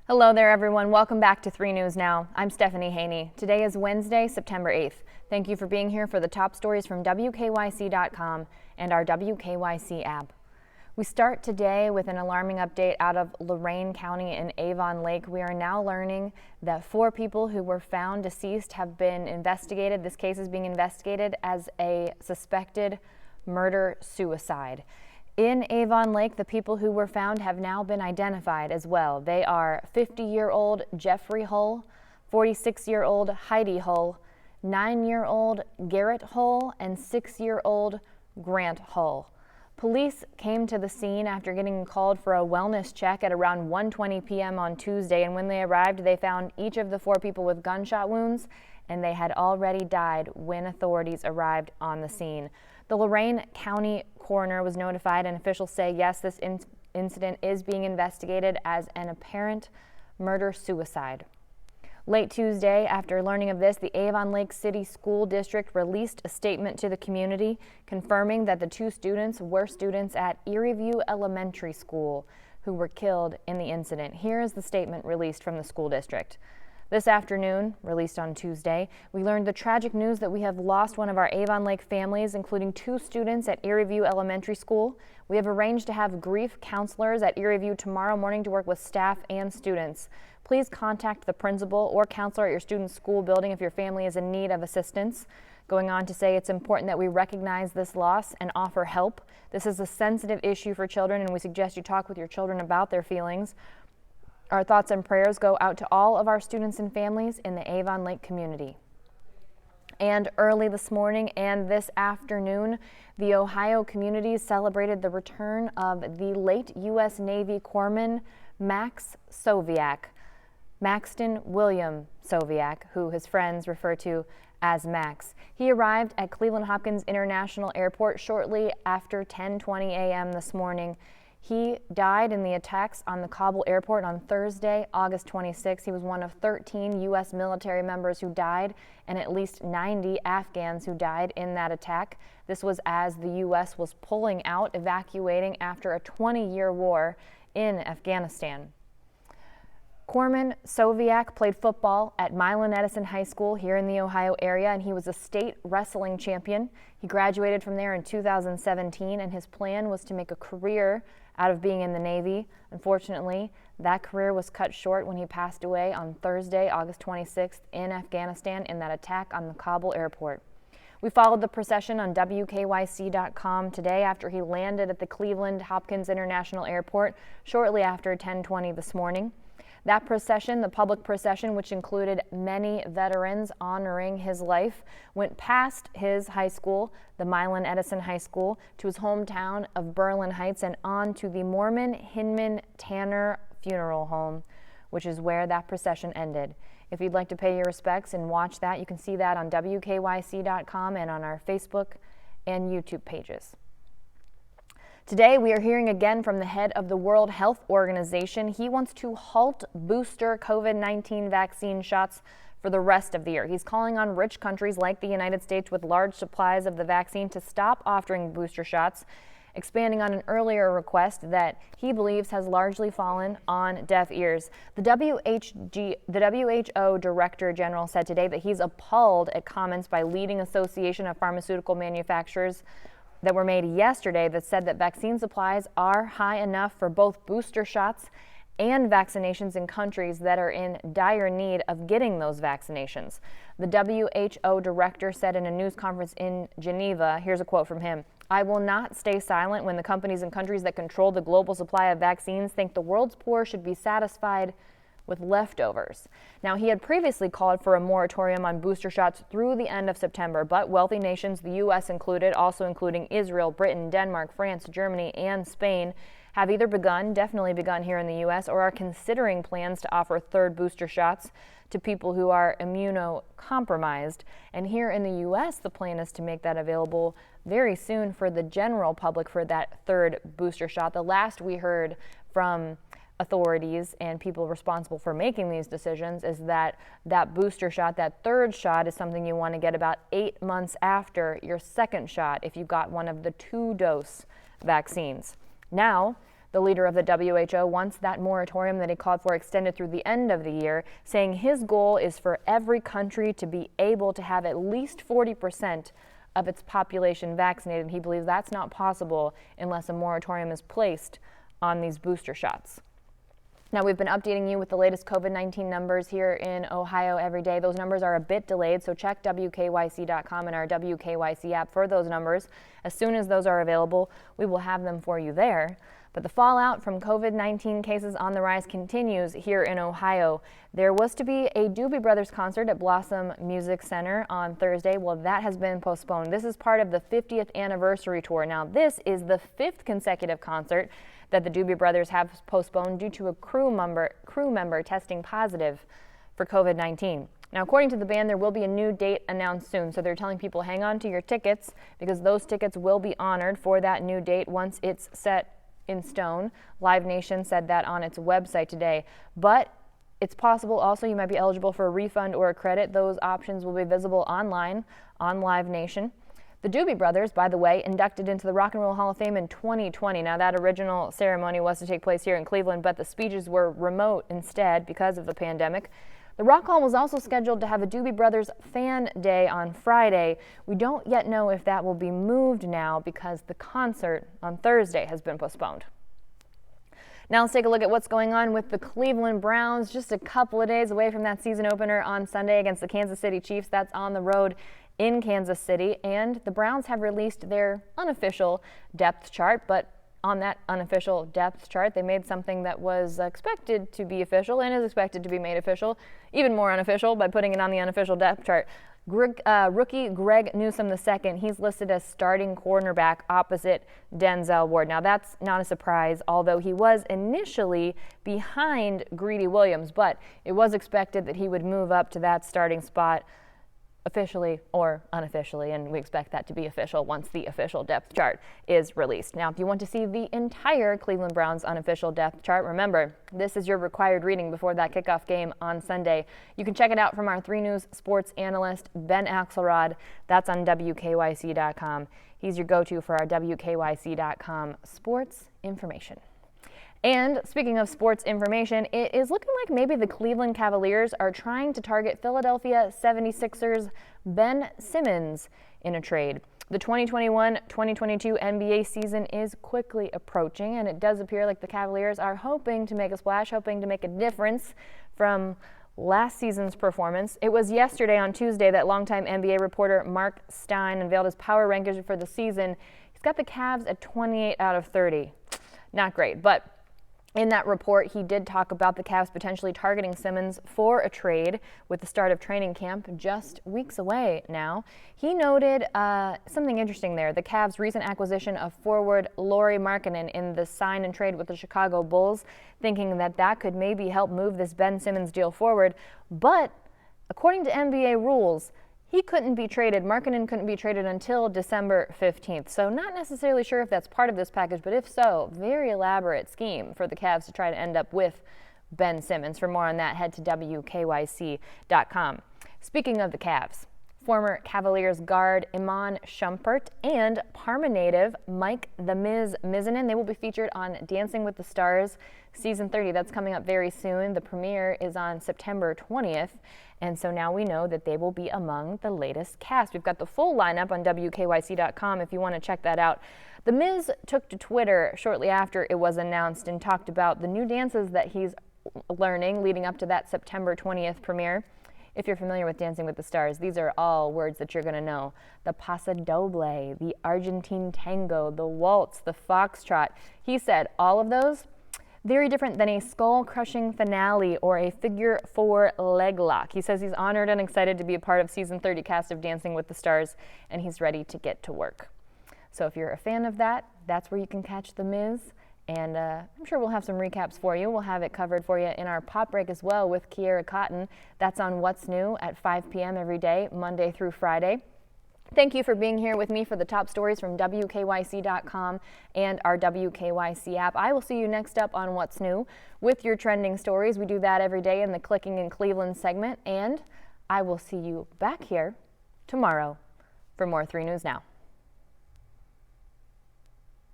Hello there, everyone. Welcome back to 3 News Now. I'm Stephanie Haney. Today is Wednesday, September 8th. Thank you for being here for the top stories from WKYC.com and our WKYC app. We start today with an alarming update out of Lorain County in Avon Lake. We are now learning that 4 people who were found deceased have been investigated. This case is being investigated as a suspected murder-suicide. In Avon Lake, the people who were found have now been identified as well. They are 50-year-old Jeffrey Hull, 46-year-old Heidi Hull, 9-year-old Garrett Hull, and 6-year-old Grant Hull. Police came to the scene after getting called for a wellness check at around 1:20 p.m. on Tuesday, and when they arrived, they found each of the 4 people with gunshot wounds, and they had already died when authorities arrived on the scene. The Lorain County coroner was notified, and officials say, yes, this incident is being investigated as an apparent murder-suicide. Late Tuesday, after learning of this, the Avon Lake City School District released a statement to the community confirming that the 2 students were students at Erie View Elementary School who were killed in the incident. Here is the statement released from the school district. This afternoon, released on Tuesday, we learned the tragic news that we have lost one of our Avon Lake families, including 2 students at Erie View Elementary School. We have arranged to have grief counselors at Erie View tomorrow morning to work with staff and students. Please contact the principal or counselor at your student's school building if your family is in need of assistance. Going on to say it's important that we recognize this loss and offer help. This is a sensitive issue for children, and we suggest you talk with your children about their feelings. Our thoughts and prayers go out to all of our students and families in the Avon Lake community. And early this morning and this afternoon, the Ohio communities celebrated the return of the late U.S. Navy Corpsman Max Soviak, Maxton William Soviak, who his friends refer to as Max. He arrived at Cleveland Hopkins International Airport shortly after 10:20 a.m. this morning. He died in the attacks on the Kabul airport on Thursday, August 26. He was one of 13 U.S. military members who died and at least 90 Afghans who died in that attack. This was as the U.S. was pulling out, evacuating after a 20-year war in Afghanistan. Corpsman Soviak played football at Milan Edison High School here in the Ohio area, and he was a state wrestling champion. He graduated from there in 2017, and his plan was to make a career out of being in the Navy. Unfortunately, that career was cut short when he passed away on Thursday, August 26th in Afghanistan in that attack on the Kabul airport. We followed the procession on WKYC.com today after he landed at the Cleveland Hopkins International Airport shortly after 10:20 this morning. That procession, the public procession, which included many veterans honoring his life, went past his high school, the Milan Edison High School, to his hometown of Berlin Heights and on to the Mormon Hinman Tanner Funeral Home, which is where that procession ended. If you'd like to pay your respects and watch that, you can see that on WKYC.com and on our Facebook and YouTube pages. Today, we are hearing again from the head of the World Health Organization. He wants to halt booster COVID-19 vaccine shots for the rest of the year. He's calling on rich countries like the United States with large supplies of the vaccine to stop offering booster shots, expanding on an earlier request that he believes has largely fallen on deaf ears. The WHO Director General said today that he's appalled at comments by leading association of pharmaceutical manufacturers that were made yesterday that said that vaccine supplies are high enough for both booster shots and vaccinations in countries that are in dire need of getting those vaccinations. The WHO director said in a news conference in Geneva, here's a quote from him, "I will not stay silent when the companies and countries that control the global supply of vaccines think the world's poor should be satisfied with leftovers." Now, he had previously called for a moratorium on booster shots through the end of September, but wealthy nations, the U.S. included, also including Israel, Britain, Denmark, France, Germany, and Spain, have either definitely begun here in the U.S., or are considering plans to offer third booster shots to people who are immunocompromised. And here in the U.S., the plan is to make that available very soon for the general public for that third booster shot. The last we heard from authorities and people responsible for making these decisions is that that booster shot, that third shot, is something you want to get about 8 months after your second shot if you got one of the 2-dose vaccines. Now, The leader of the WHO wants that moratorium that he called for extended through the end of the year, saying his goal is for every country to be able to have at least 40% of its population vaccinated. He believes that's not possible unless a moratorium is placed on these booster shots. Now, we've been updating you with the latest COVID-19 numbers here in Ohio every day. Those numbers are a bit delayed, so check WKYC.com and our WKYC app for those numbers. As soon as those are available, we will have them for you there. But the fallout from COVID-19 cases on the rise continues here in Ohio. There was to be a Doobie Brothers concert at Blossom Music Center on Thursday. Well, that has been postponed. This is part of the 50th anniversary tour. Now, this is the 5th consecutive concert that the Doobie Brothers have postponed due to a crew member testing positive for COVID-19. Now, according to the band, there will be a new date announced soon, so they're telling people hang on to your tickets because those tickets will be honored for that new date once it's set in stone. Live Nation said that on its website today, but it's possible also you might be eligible for a refund or a credit. Those options will be visible online on Live Nation. The Doobie Brothers, by the way, inducted into the Rock and Roll Hall of Fame in 2020. Now, that original ceremony was to take place here in Cleveland, but the speeches were remote instead because of the pandemic. The Rock Hall was also scheduled to have a Doobie Brothers Fan Day on Friday. We don't yet know if that will be moved now because the concert on Thursday has been postponed. Now let's take a look at what's going on with the Cleveland Browns. Just a couple of days away from that season opener on Sunday against the Kansas City Chiefs. That's on the road in Kansas City, and the Browns have released their unofficial depth chart, but on that unofficial depth chart, they made something that was expected to be official and is expected to be made official, even more unofficial by putting it on the unofficial depth chart. Rookie Greg Newsome II, he's listed as starting cornerback opposite Denzel Ward. Now, that's not a surprise, although he was initially behind Greedy Williams, but it was expected that he would move up to that starting spot officially or unofficially, and we expect that to be official once the official depth chart is released. Now, if you want to see the entire Cleveland Browns unofficial depth chart, remember, this is your required reading before that kickoff game on Sunday. You can check it out from our 3 News sports analyst, Ben Axelrod. That's on WKYC.com. He's your go-to for our WKYC.com sports information. And speaking of sports information, it is looking like maybe the Cleveland Cavaliers are trying to target Philadelphia 76ers Ben Simmons in a trade. The 2021-2022 NBA season is quickly approaching, and it does appear like the Cavaliers are hoping to make a splash, hoping to make a difference from last season's performance. It was yesterday on Tuesday that longtime NBA reporter Mark Stein unveiled his power rankings for the season. He's got the Cavs at 28 out of 30. Not great, but in that report, he did talk about the Cavs potentially targeting Simmons for a trade with the start of training camp just weeks away now. He noted something interesting there, the Cavs' recent acquisition of forward Lauri Markkanen in the sign and trade with the Chicago Bulls, thinking that that could maybe help move this Ben Simmons deal forward. But according to NBA rules, he couldn't be traded. Markkanen couldn't be traded until December 15th. So not necessarily sure if that's part of this package, but if so, very elaborate scheme for the Cavs to try to end up with Ben Simmons. For more on that, head to WKYC.com. Speaking of the Cavs, former Cavaliers guard Iman Shumpert and Parma native Mike "The Miz" Mizinen, they will be featured on Dancing with the Stars Season 30. That's coming up very soon. The premiere is on September 20th. And so now we know that they will be among the latest cast. We've got the full lineup on WKYC.com if you want to check that out. The Miz took to Twitter shortly after it was announced and talked about the new dances that he's learning leading up to that September 20th premiere. If you're familiar with Dancing with the Stars, these are all words that you're going to know. The paso doble, the Argentine tango, the waltz, the foxtrot. He said all of those very different than a skull-crushing finale or a figure 4 leg lock. He says he's honored and excited to be a part of Season 30 cast of Dancing with the Stars, and he's ready to get to work. So if you're a fan of that, that's where you can catch The Miz. And I'm sure we'll have some recaps for you. We'll have it covered for you in our pop break as well with Kiera Cotton. That's on What's New at 5 p.m. every day, Monday through Friday. Thank you for being here with me for the top stories from WKYC.com and our WKYC app. I will see you next up on What's New with your trending stories. We do that every day in the Clicking in Cleveland segment, and I will see you back here tomorrow for more 3 News Now.